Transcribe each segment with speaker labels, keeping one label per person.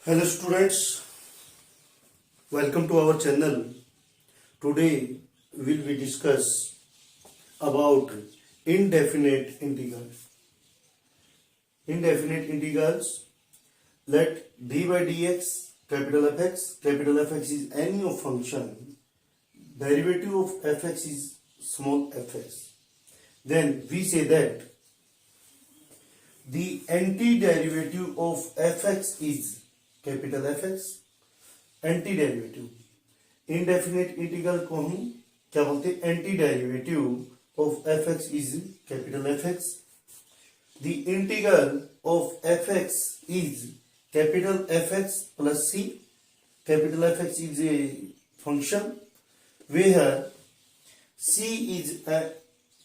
Speaker 1: Hello students, welcome to our channel. Today will we discuss about indefinite integrals. Indefinite integrals, let d by dx capital Fx is any of function, derivative of fx is small fx. Then we say that the antiderivative of fx is capital F x anti derivative indefinite integral को हम क्या बोलते हैं anti derivative of F x is capital F x the integral of F x is capital F x plus C capital F x is a function where C is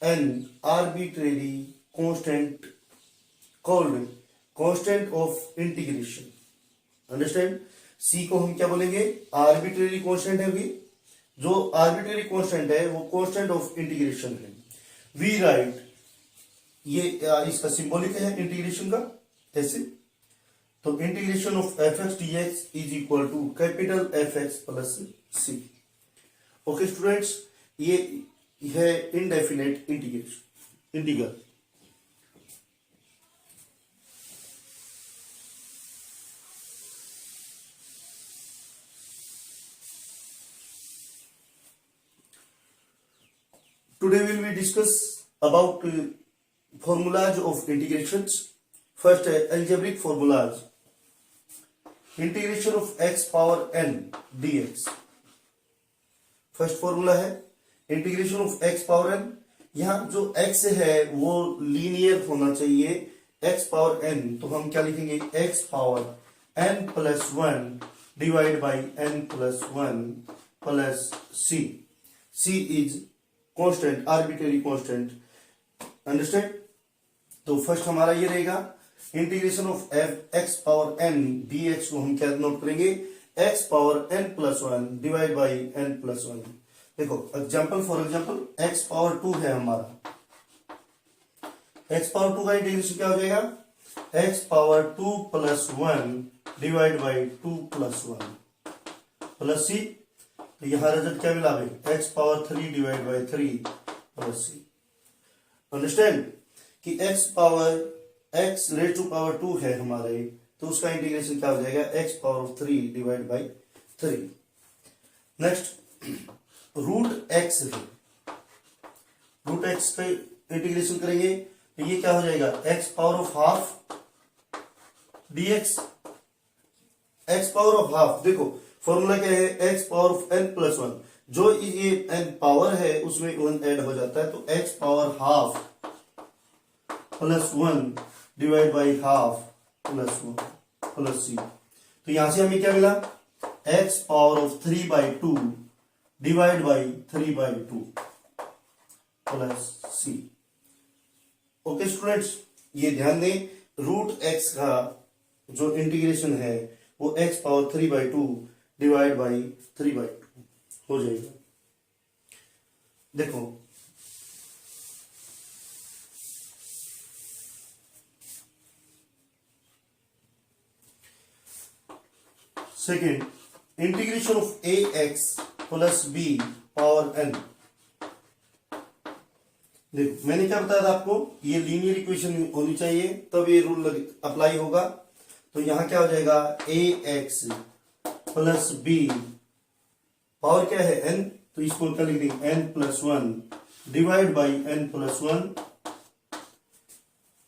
Speaker 1: an arbitrary constant called constant of integration understand C को हम क्या बोलेंगे arbitrary constant है भी जो arbitrary constant है वो constant of integration है वी राइट ये इसका सिंबॉलिक है इंटीग्रेशन का ऐसे तो integration of F x D x is equal to capital F x plus C okay students ये है indefinite integration integral Today we will discuss about formulas of integrations. First, algebraic formulas. Integration of x power n dx. First formula है integration of x power n. यहाँ जो x है वो linear होना चाहिए x power n. तो हम क्या लिखेंगे x power n plus 1 divided by n plus 1 plus c. c is constant arbitrary constant understand तो फर्स्ट हमारा ये रहेगा integration of F x power N D x को हम क्या नोट करेंगे x power N plus 1 divide by N plus 1 देखो example for example x power 2 है हमारा एक्स पावर 2 का इंटीग्रेशन क्या हो जाएगा x power 2 plus 1 divide by 2 plus 1 plus C तो यहां रिजल्ट क्या मिला भाई x power 3 divide by 3 plus C understand कि x power x raise to power 2 है हमारे तो उसका इंटीग्रेशन क्या हो जाएगा x power 3 divide by 3 next root x है रूट एक्स पे इंटीग्रेशन करेंगे तो ये क्या हो जाएगा x power of half DX x power of half देखो फॉर्मूला क्या है x power of N plus 1 जो ये एन पावर है उसमें 1 ऐड हो जाता है तो x power half plus 1 divide by half plus 1 plus C तो यहां से हमें क्या मिला x power of 3 by 2 divide by 3 by 2 plus C okay students ये ध्यान दें रूट एक्स का जो इंटीग्रेशन है वो x power 3 by 2 divide by 3 by 2 हो जाएगा देखो second integration of A x plus B power N देखो मैंने क्या बताया था आपको ये लीनियर इक्वेशन होनी चाहिए तब ये रूल अप्लाई होगा तो यहां क्या हो जाएगा ए एक्स प्लस बी पावर क्या है n तो इसको क्या लिख देंगे n plus 1 divide by n plus 1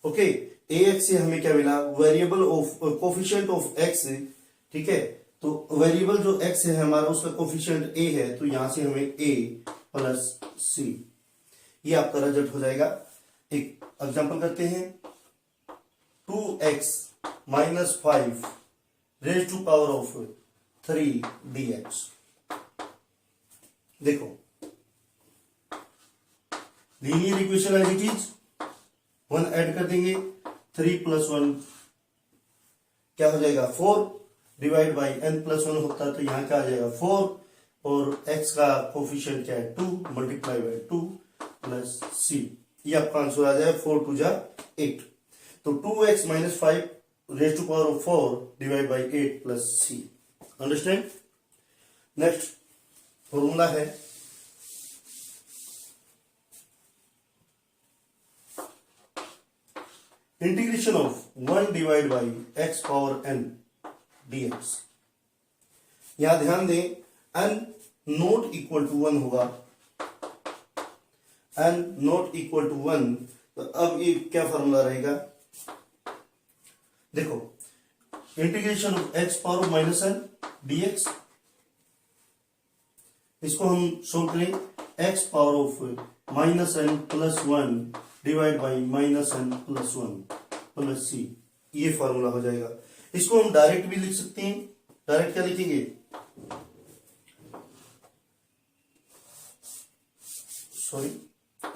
Speaker 1: okay A X से हमें क्या मिला variable of coefficient of x ठीक है तो वेरिएबल जो x है हमारा उसका कोफिशिएंट a है तो यहां से हमें a प्लस c ये आपका रिजल्ट हो जाएगा एक एग्जांपल करते हैं 2x minus 5 raise to power of 3 dx देखो linear equation as it is 1 add कर देंगे 3 प्लस 1 क्या हो जाएगा 4 डिवाइड बाई n प्लस 1 होता है तो यहां क्या आ जाएगा 4 और x का कोफिशिएंट क्या है 2 मल्टीप्लाई बाई 2 प्लस c ये आपका आंसर आ जाएगा 4 2 जा 8 तो 2x minus 5 raised to power of 4 divided by 8 plus c. Understand? Next formula है integration of 1 divide by x power n dx. यहां ध्यान दें n नॉट इक्वल टू 1 होगा, n नॉट इक्वल टू 1. तो अब ये क्या फॉर्मूला रहेगा? देखो, integration of x power minus n dx, इसको हम सोल्व करें. x power of minus n plus 1 divide by minus n plus 1 plus c. ये फॉर्मूला हो जाएगा. इसको हम डायरेक्ट भी लिख सकते हैं. डायरेक्ट क्या लिखेंगे? सॉरी,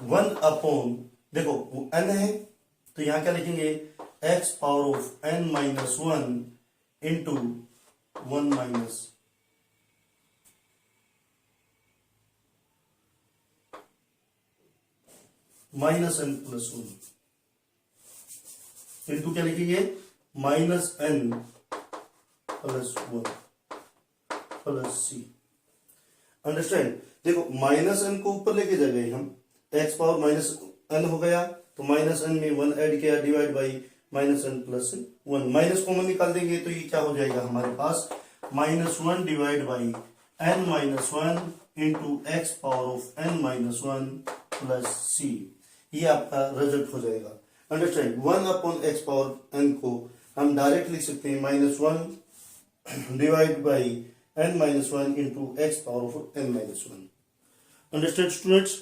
Speaker 1: 1 अपॉन, देखो वो n है तो यहां क्या लिखेंगे? x power of n minus 1 into 1 minus minus n plus 1 into क्या लिखेंगे? Minus n plus 1 plus c. Understand? देखो, माइनस n को ऊपर लेके जा गए हम, x पावर माइनस n हो गया तो माइनस n में 1 ऐड किया divide by minus n plus 1. Minus common निकाल देंगे तो ये क्या हो जाएगा हमारे पास? Minus 1 divide by n minus 1 into x power of n minus 1 plus c. ये आपका रिजल्ट हो जाएगा. Understand? 1 upon x power n को हम डायरेक्ट लिख सकते हैं minus 1 divide by n minus 1 into x power of n minus 1. Understand students?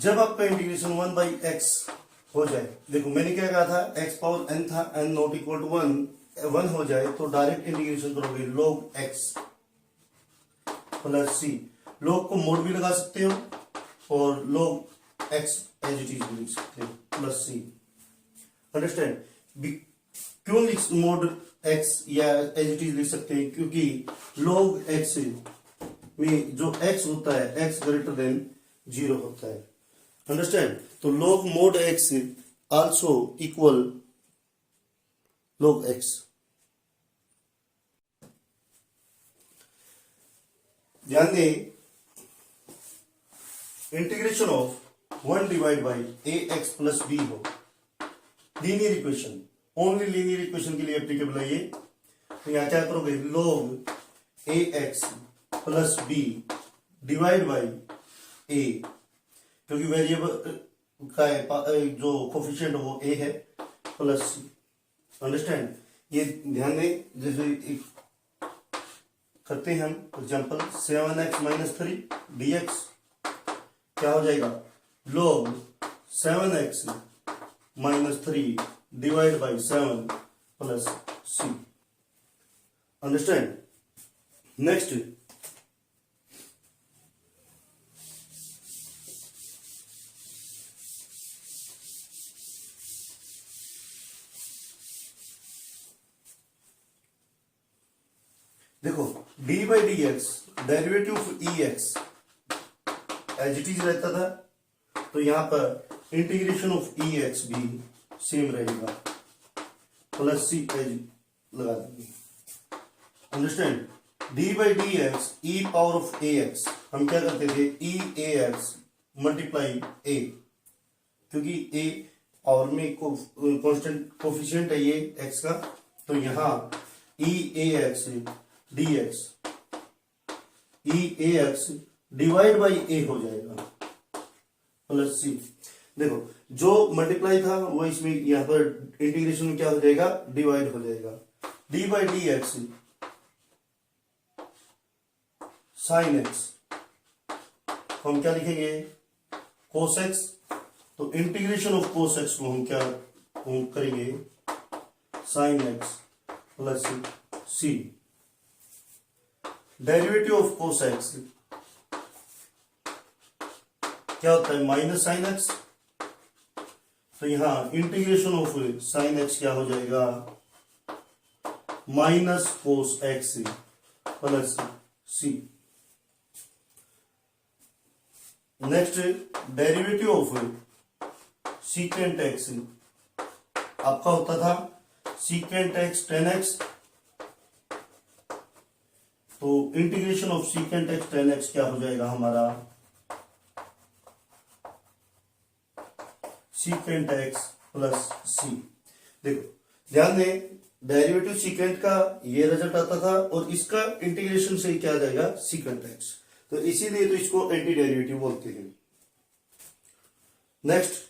Speaker 1: जब आपका इंटीग्रेशन 1 बाई एक्स हो जाए, देखो मैंने क्या कहा था, x पावर n था, n नॉट इक्वल टू 1 हो जाए तो डायरेक्ट इंटीग्रेशन करोगे log x plus c. log को मोड भी लगा सकते हो और log x as it is भी लिख सकते हो प्लस c. अंडरस्टैंड? क्यों लिख मोड x या एज इट इज लिख सकते हैं? क्योंकि log x में जो x होता है x ग्रेटर देन 0 होता है. अंडरस्टैंड? तो log mod x also equal log x. ध्यान दें, integration of 1 divide by ax plus b हो, linear equation, only linear equation के लिए एप्लीकेबल है ये. तो यहां क्या करोगे? log ax plus b divide by a, क्योंकि वेरिएबल का जो कोफिशिएंट वो a है, प्लस c. अंडरस्टैंड? ये ध्यान दें, जैसे एक करते हैं हम एग्जांपल, 7x माइनस 3 dx क्या हो जाएगा? log 7x minus 3 divide by 7 plus c. Understand? Next, देखो d by D x derivative of E x as it is रहता था, तो यहां पर इंटीग्रेशन ऑफ ई एक्स भी सेम रहेगा, प्लस सी एज लगा देंगे. Understand? d by D x E power of A x, हम क्या करते थे? ई ए एक्स मल्टीप्लाई ए, क्योंकि ए पावर में कॉन्स्टेंट कोफिशिएंट है ये एक्स का, तो यहां e a x D x, e a x divide by a हो जाएगा प्लस सी. देखो, जो मल्टीप्लाई था वो इसमें यहां पर इंटीग्रेशन में क्या हो जाएगा? डिवाइड हो जाएगा. D by D X sine X, हम क्या लिखेंगे? Cos X. तो इंटीग्रेशन ऑफ कोस एक्स को हम क्या करेंगे? Sine x plus C. Derivative of cos X क्या होता है? Minus sine X. तो यहां इंटीग्रेशन ऑफ साइन एक्स क्या हो जाएगा? Minus cos x plus C. Next derivative of secant X, आपका होता था सीकेंट एक्स 10x, तो integration of secant x 10x क्या हो जाएगा हमारा, सीकेंट एक्स प्लस सी। देखो ध्यान दें, डेरिवेटिव सीकेंट का ये रिजल्ट आता था और इसका इंटीग्रेशन से क्या आ जाएगा सीकेंट एक्स, तो इसीलिए तो इसको एंटी डेरिवेटिव बोलते हैं। Next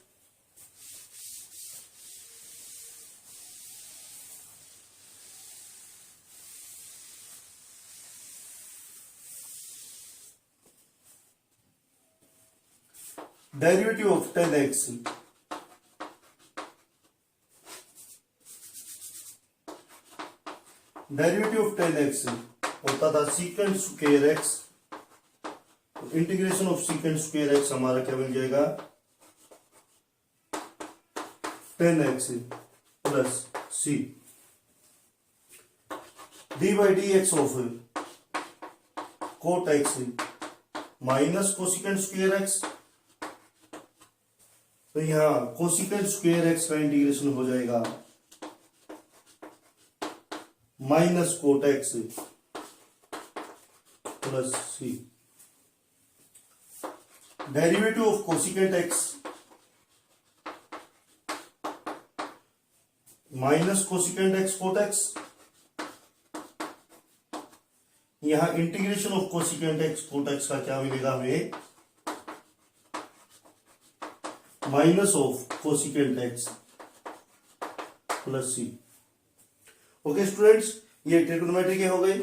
Speaker 1: derivative of 10x, derivative of 10x होता था secant square x, integration of secant square x हमारा क्या बन जाएगा 10x plus C, d by D x of cot x minus cosecant square x, तो यहां कोसिकेंट स्क्वायर एक्स का integration हो जाएगा minus cot x plus C, derivative of cosecant x minus cosecant x cot x, यहां integration of cosecant x cot x का क्या मिलेगा हमें minus of cosecant x plus C. Okay students, ये trigonometry के हो गए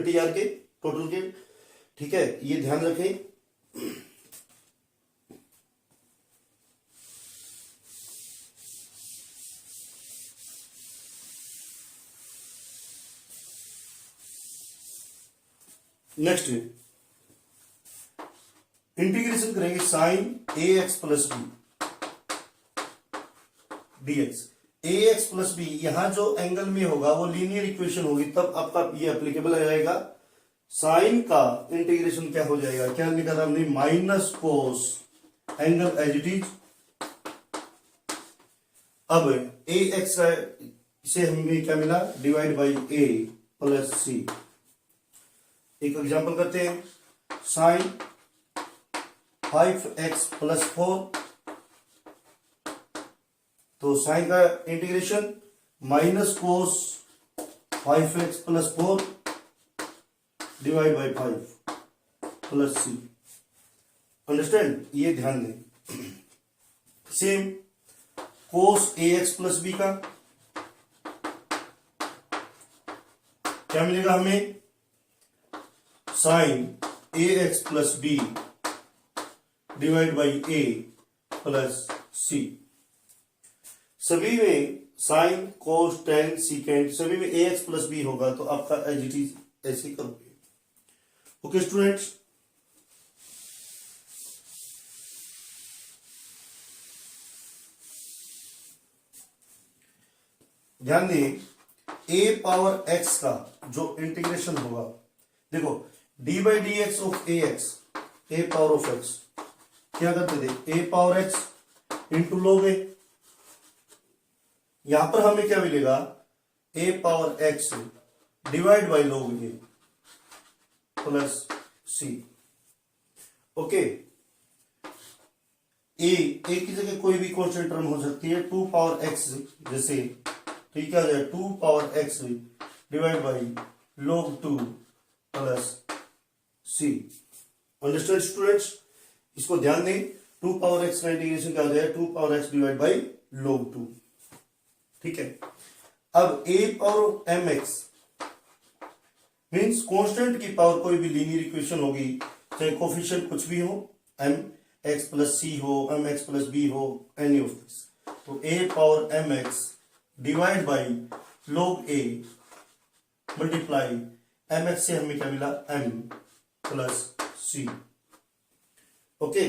Speaker 1: टीआर के टोटल के, ठीक है, ये ध्यान रखें। नेक्स्ट इंटीग्रेशन करेंगे sine a x plus b d x, a x plus b, यहां जो एंगल में होगा वो लीनियर इक्वेशन होगी, तब आपका ये एप्लीकेबल आ जाएगा। साइन का इंटीग्रेशन क्या हो जाएगा, क्या लिखा था हमने minus cos angle as it is. अब ए एक्स से हमें क्या मिला divide by A plus C. एक एग्जांपल करते हैं, साइन 5x प्लस 4, तो साइन का integration minus cos 5x plus 4 divide by 5 plus C. Understand, ये ध्यान दें। Same cos a x plus b का क्या मिलेगा हमें sine a x plus b divide by A plus C. सभी में साइन कोस टेन सीकेंट सभी में ए एक्स प्लस बी होगा, तो आपका एज इट इज ऐसे करोगे। ओके स्टूडेंट्स, ध्यान दिए, ए पावर एक्स का जो इंटीग्रेशन होगा, देखो D by D x of A x, A power of x क्या करते थे ए पावर एक्स इंटू लोग ए, यहां पर हमें क्या मिलेगा ए पावर एक्स डिवाइड बाई लोग ए प्लस सी। ओके, ए की जगह कोई भी कांस्टेंट टर्म हो सकती है, 2 पावर एक्स जैसे, तो ये क्या हो जाए 2 power X divide by log 2 plus C. Understand students, इसको ध्यान दें, 2 पावर एक्स का इंटीग्रेशन क्या हो जाएगा 2 power X divide by log 2, ठीक है। अब a power M X means constant की पावर कोई भी लीनियर इक्वेशन होगी, चाहे कोफिशिएंट कुछ भी हो, एम एक्स प्लस सी हो, एम एक्स प्लस बी हो, एनी ऑफ दिस, तो a power M X divide by log a multiply M X से हमें क्या मिला m plus C. Okay,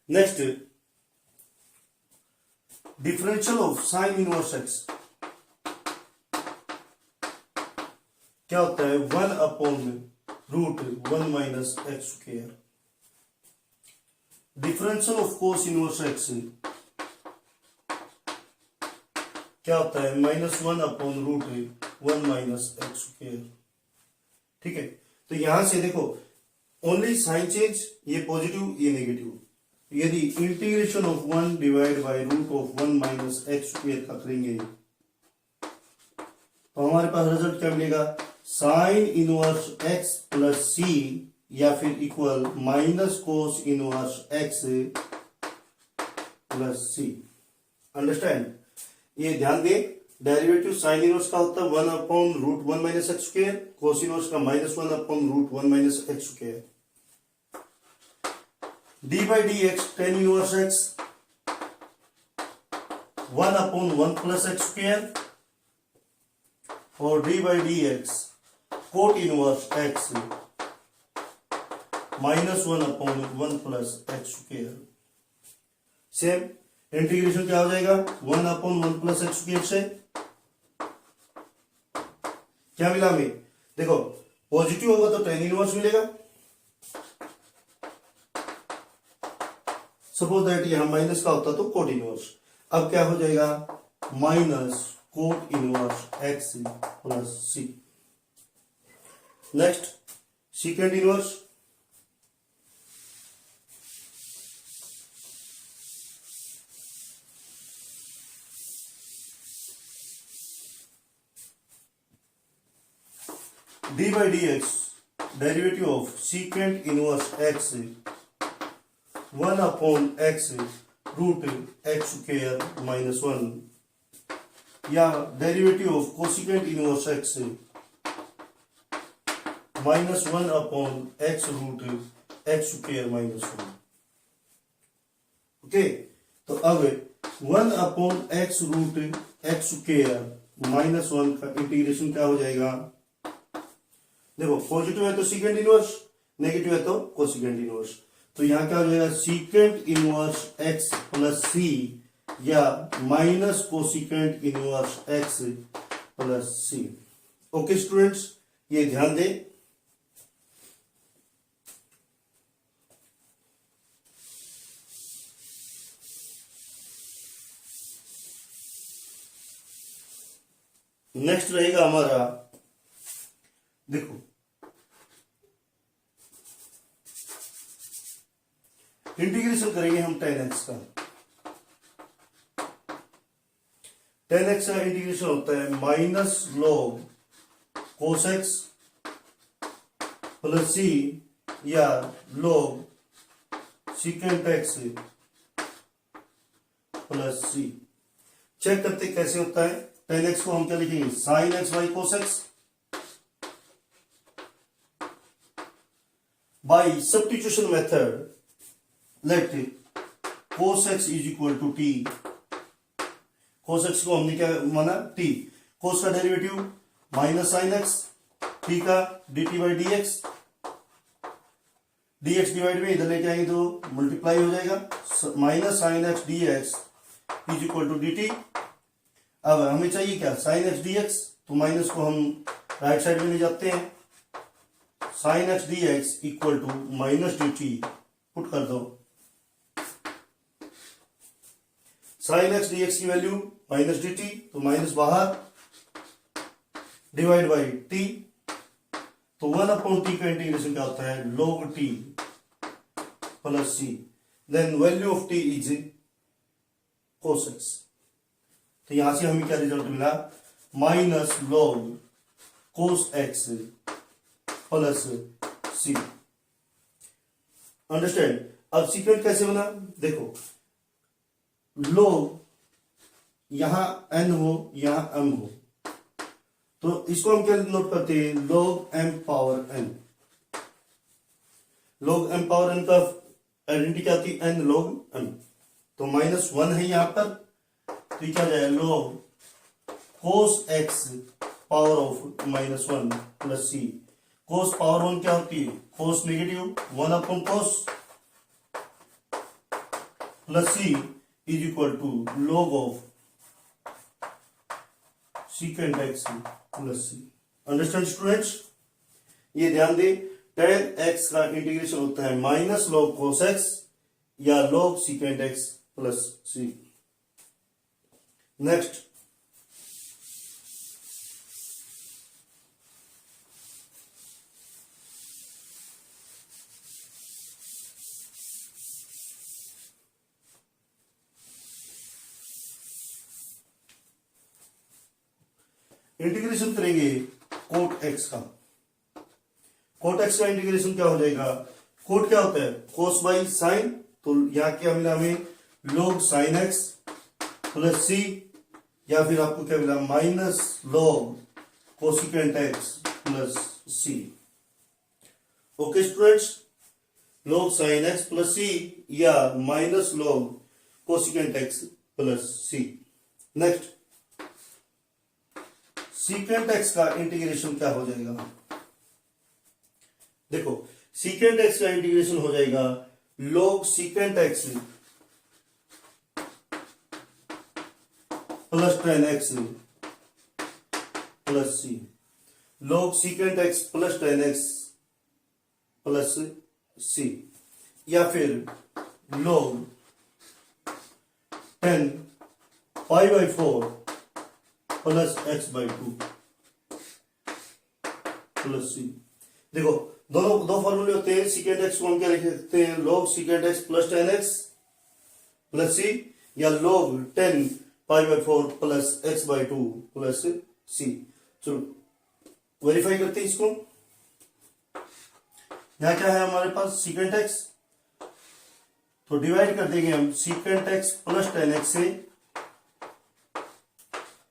Speaker 1: next, differential of sine inverse X क्या होता है? 1/√1 - x²। Differential of cos inverse X क्या होता है? -1/√1 - x²। ठीक है, तो यहां से देखो ओनली साइन चेंज, ये पॉजिटिव ये नेगेटिव। यदि integration of 1 divide by √1 - x² का करेंगे तो हमारे पास रिजल्ट क्या मिलेगा? Sine inverse x plus C या फिर equal minus cos inverse x plus C. Understand? ये ध्यान दे, डेरिवेटिव साइन इनवर्स का होता है 1/√1 - x², कोस इनवर्स का -1/√1 - x²। D by D x tan inverse x 1/1 plus x², और D by D x coat inverse x -1/1 plus x²। Same integration क्या हो जाएगा? 1/1 प्लस x² से क्या मिला हमें? देखो पॉजिटिव होगा तो टेन इनवर्स मिलेगा। सपोज दैट यहां माइनस का होता तो कोट इनवर्स। अब क्या हो जाएगा? Minus cot inverse x plus C. Next, secant inverse. D by D x derivative of secant inverse X 1/x√x² -1, या derivative of cosecant inverse X -1/x√x² -1। Okay, तो अब 1/x√x² -1 का इंटीग्रेशन क्या हो जाएगा? देखो पॉजिटिव है तो सीकेंट इनवर्स, नेगेटिव है तो कोसिकेंट इनवर्स। तो यहां क्या हो जाएगा? Secant inverse x plus C या minus cosecant inverse x plus C. Okay students, ये ध्यान दें। नेक्स्ट रहेगा हमारा, देखो इंटीग्रेशन करेंगे हम 10x का। 10x का इंटीग्रेशन होता है minus log cos x plus C या log secant x plus C. Check करते कैसे होता है। 10x को हम क्या लिखेंगे? Sine x by cos x by substitution method. Let cos x is equal to t. cos x को हमने क्या माना? t। cos का derivative minus sine x, t का dt by D x. dx divide में इधर लेके आएंगे तो मल्टीप्लाई हो जाएगा, minus sine X D x is equal to D T. अब हमें चाहिए क्या? साइन एक्स डी एक्स, तो माइनस को हम राइट साइड में ले जाते हैं। Sine X D X equal to minus D T put कर दो। साइन एक्स डी एक्स की वैल्यू माइनस डी टी, तो माइनस बाहर, डिवाइड बाई टी, तो 1/t का इंटीग्रेशन क्या होता है? log t plus C. Then value of t is cos x। तो यहां से हमें क्या रिजल्ट मिला? Minus log cos x plus C. Understand? अब सीक्वेंट कैसे बना? देखो log यहां n हो यहां m हो, तो इसको हम क्या नोट करते हैं? log m power n। log m power n का आइडेंटिटी क्या आती है? n log m। तो -1 है यहां पर, तो क्या जाएगा? log cos x power of -1 plus C. cos power 1 क्या होती है? cos negative 1/cos plus C is equal to log of secant x plus C. Understand students? ये ध्यान दे, tan x का इंटीग्रेशन होता है माइनस log cos x या log secant x plus C. Next, integration करेंगे कोट एक्स का। Cot x का इंटीग्रेशन क्या हो जाएगा? कोट क्या होता है? कोस बाई साइन, तो यहां क्या मिला हमें? log sine x plus C, या फिर आपको क्या मिला? Minus log cosecant x plus C. Okay students, log sine x plus C या minus log cosecant x plus C. Next, secant x का इंटीग्रेशन क्या हो जाएगा? देखो, सीकेंट एक्स का इंटीग्रेशन हो जाएगा log secant x plus tan x plus C. log secant x plus tan x plus C, या फिर log 10 pi by 4 plus x by 2 plus C. देखो, दोनों दो फॉर्मूले होते हैं। सीकेंट एक्स को हम क्या लिख सकते हैं? log secant x plus tan x plus C, या log 10 pi by 4 plus x by 2 plus C. चलो वेरीफाई करते हैं इसको। यहां क्या है हमारे पास? सीकेंट एक्स, तो डिवाइड कर देंगे हम secant x plus tan x से,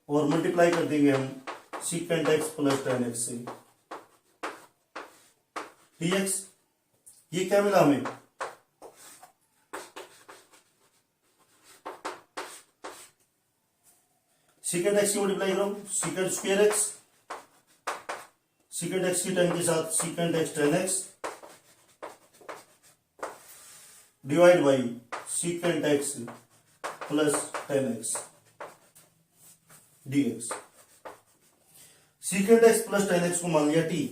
Speaker 1: और मल्टीप्लाई कर देंगे हम secant x plus tan x से dx। ये क्या मिला हमें? सीकेंट एक्स की मल्टीप्लाई करो secant square x, secant x की टर्म के साथ secant X tan x divide by secant x plus tan X dx। Secant x plus tan x को मान लिया t।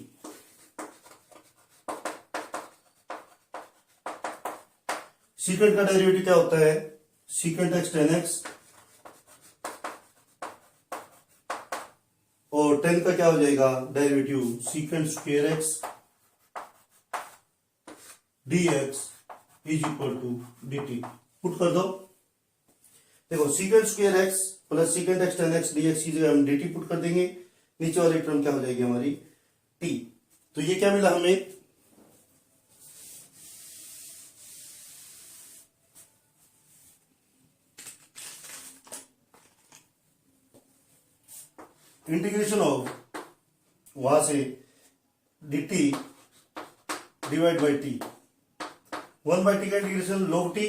Speaker 1: सीकेंट का डेरिवेटिव क्या होता है? सीकेंट एक्स tan एक्स, और 10 का क्या हो जाएगा derivative? Secant square X dx is equal to dt। Put कर दो। देखो, secant square X plus secant X tan X dx की जगह हम dt पुट कर देंगे। नीचे वाली टर्म क्या हो जाएगी हमारी? t। तो ये क्या मिला हमें? इंटीग्रेशन ऑफ वहां से dt divide by t, 1 by t का integration log t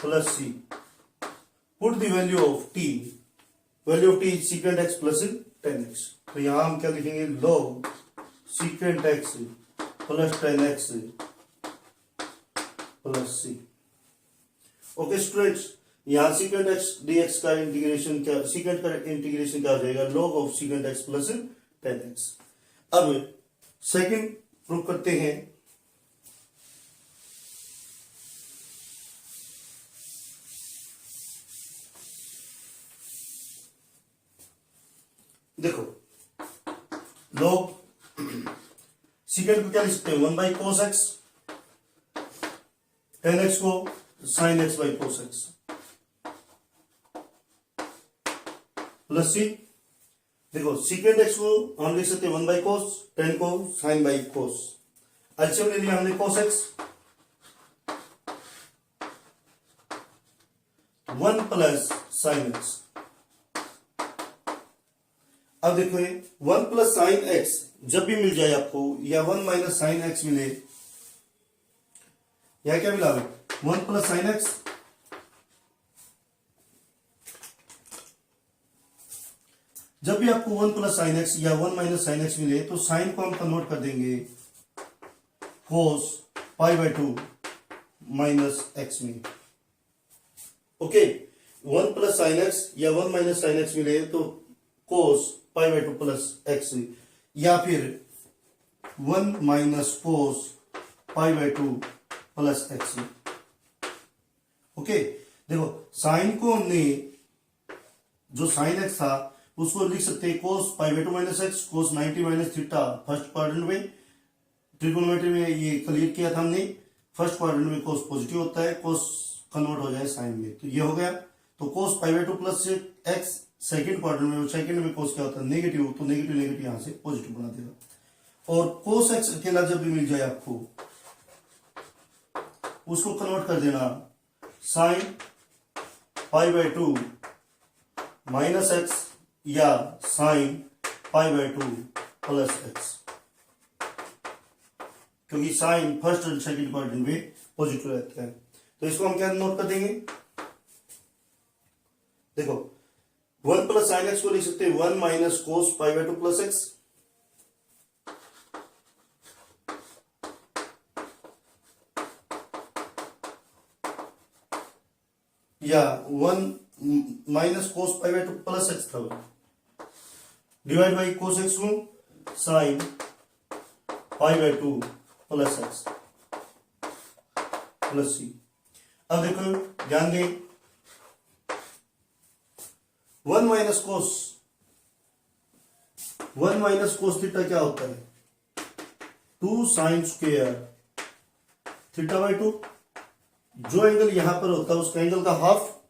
Speaker 1: plus C. Put the value of t, value of t secant x plus tan x. तो यहां हम क्या लिखेंगे? log secant x plus tan x plus C. Okay students, यहां secant x dx का integration क्या, secant का integration क्या हो जाएगा? log of secant x plus tan x. अब सेकंड प्रूव करते हैं। देखो, log सीकेंट को क्या लिख सकते हैं? 1 by cos x, tan x को sine x by cos x plus C. देखो, सीकेंट एक्स को हम लिख सकते हैं 1 बाई कोस, tan को साइन बाई कोस। एलसीएम ले लिया हमने cos x, 1 plus sine x. अब देखो, 1 प्लस साइन एक्स जब भी मिल जाए आपको, या 1 माइनस साइन एक्स मिले, या क्या मिला हमें? 1 प्लस साइन एक्स। जब भी आपको 1 प्लस साइन एक्स या 1 माइनस साइन एक्स मिले, तो साइन को हम कन्वर्ट कर देंगे कोस पाई बाई 2 माइनस एक्स में। ओके, 1 प्लस साइन एक्स या 1 माइनस साइन एक्स मिले तो cos pi by 2 plus x, या फिर 1 minus cos pi by 2 plus x. Okay, देखो साइन को हमने जो साइन एक्स था उसको लिख सकते हैं cos pi by 2 minus x, cos 90 minus theta. First quadrant में ट्रिगोनोमेट्री में ये क्लियर किया था हमने, फर्स्ट क्वाड्रेंट में कोस पॉजिटिव होता है, कोस कन्वर्ट हो जाए साइन में, तो ये हो गया। तो cos pi by 2 plus x second quadrant में, सेकंड में कोस क्या होता है नेगेटिव, तो नेगेटिव नेगेटिव यहां से पॉजिटिव बना देगा। और कोस एक्स अकेला जब भी मिल जाए आपको उसको कन्वर्ट कर देना sine pi by 2 minus x या sine pi by 2 plus x, क्योंकि साइन फर्स्ट और सेकंड क्वाड्रेंट में पॉजिटिव रहता है। तो इसको हम क्या नोट कर देंगे, देखो 1 प्लस साइन एक्स को लिख सकते हैं 1 minus cos pi by 2 plus x, या 1 minus cos pi by 2 plus x था, डिवाइड बाई कोस एक्स को sine pi by 2 plus x plus C. अब देखो ध्यान दें, 1 माइनस कोस थीटा क्या होता है 2 साइन स्क्वेयर थीटा बाय 2, जो एंगल यहां पर होता है उसका एंगल का हाफ,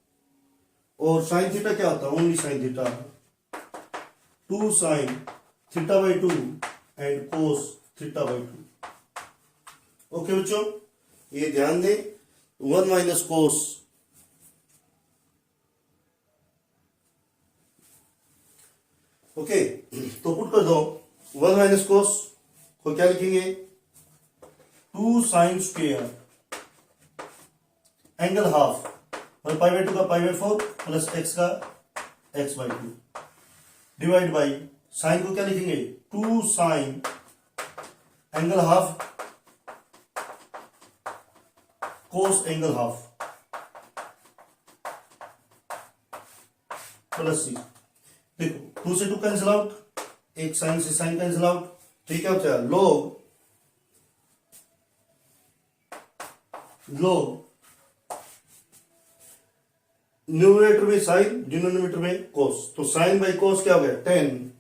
Speaker 1: और साइन थीटा क्या होता है only sine theta, 2 sine theta by 2 and cos theta by 2। Okay बच्चों, ये ध्यान दें, 1 माइनस कोस, ओके, तो पुट कर दो 1 माइनस कोस को क्या लिखेंगे 2 साइन स्क्वेयर एंगल हाफ, और पाई बाय 2 का पाई बाय 4 प्लस एक्स का X by 2, divide by sine को क्या लिखेंगे 2 sine angle half cos angle half plus C. देखो 2 से 2 कैंसिल आउट, एक साइन से साइन कैंसिल आउट, तो ये क्या होता है log न्यूमरेटर में साइन, डिनोमिनेटर में कोस, तो साइन बाई कोस क्या हो गया 10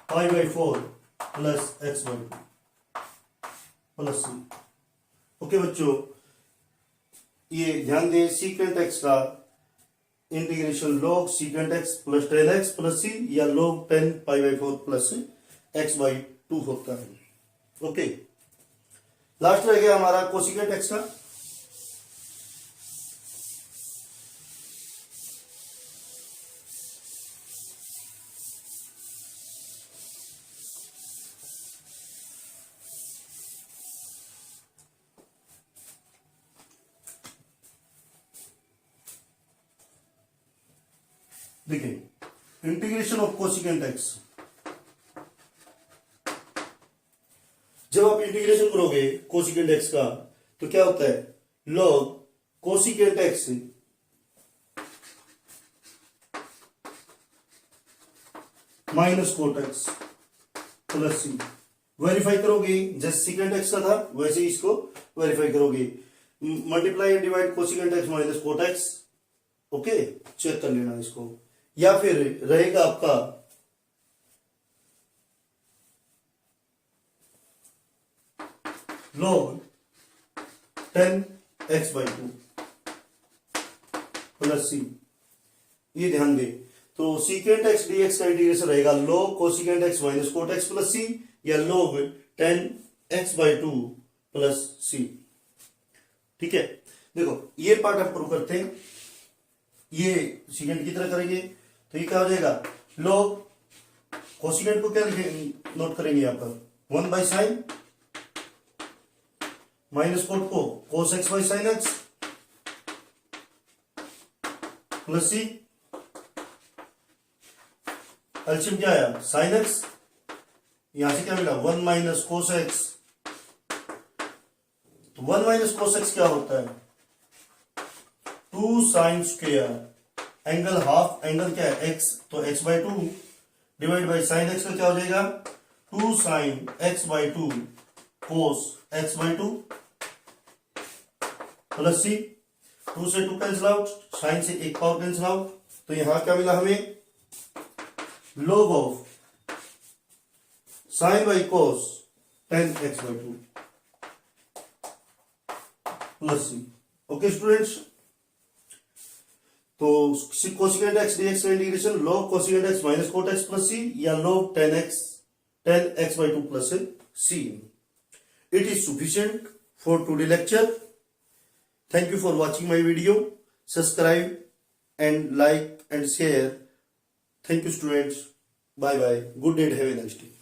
Speaker 1: pi by 4 plus x by 2 plus C. Okay बच्चों, ये ध्यान दें सीकेंट एक्स का integration log secant x plus 10x plus C या log 10 pi by 4 plus x by 2 होता है। ओके, लास्ट रह गया हमारा कोसिकेंट एक्स का। देखिए इंटीग्रेशन ऑफ कोसिकेंट एक्स, जब आप इंटीग्रेशन करोगे कोसिकेंट एक्स का तो क्या होता है log cosecant x minus cot x plus C. Verify करोगे जैसे सीकेंट एक्स का था वैसे ही इसको वेरीफाई करोगे, multiply and divide cosecant x minus cot X. Okay, check कर लेना इसको, या फिर रहेगा आपका log 10x बाई 2 प्लस सी। ये ध्यान दे, तो सीकेंट एक्स डीएक्स का इंटीग्रेशन रहेगा log cosecant x minus cot x plus C या log 10x बाई 2 प्लस सी। ठीक है, देखो ये पार्ट हम प्रूव करते हैं, ये सीकेंट की तरह करेंगे तो ये क्या हो जाएगा log कोसिकेंट को क्या लिखेंगे, नोट करेंगे यहां पर 1 बाई साइन माइनस कोट को cos x by sine x plus C. LCM क्या आया साइन एक्स, यहां से क्या मिला 1 माइनस कोस एक्स, तो 1 माइनस कोस एक्स क्या होता है? 2 sine square, angle half, angle क्या है? एक्स, तो x by two divide by sine x का क्या हो जाएगा? 2 sine x by two cos x by two plus C. 2 से 2 कैंसिल आउट, साइन से एक पावर कैंसिल आउट, तो यहां क्या मिला हमें? log of sine by cos tan x by two plus C. Okay students, तो कोसिकेंट एक्स डीएक्स का integration log cosecant x minus cot x plus C या log tan x by two plus C. It is sufficient for today lecture. Thank you for watching my video. Subscribe and like and share. Thank you students. Bye bye. Good day and have a nice day.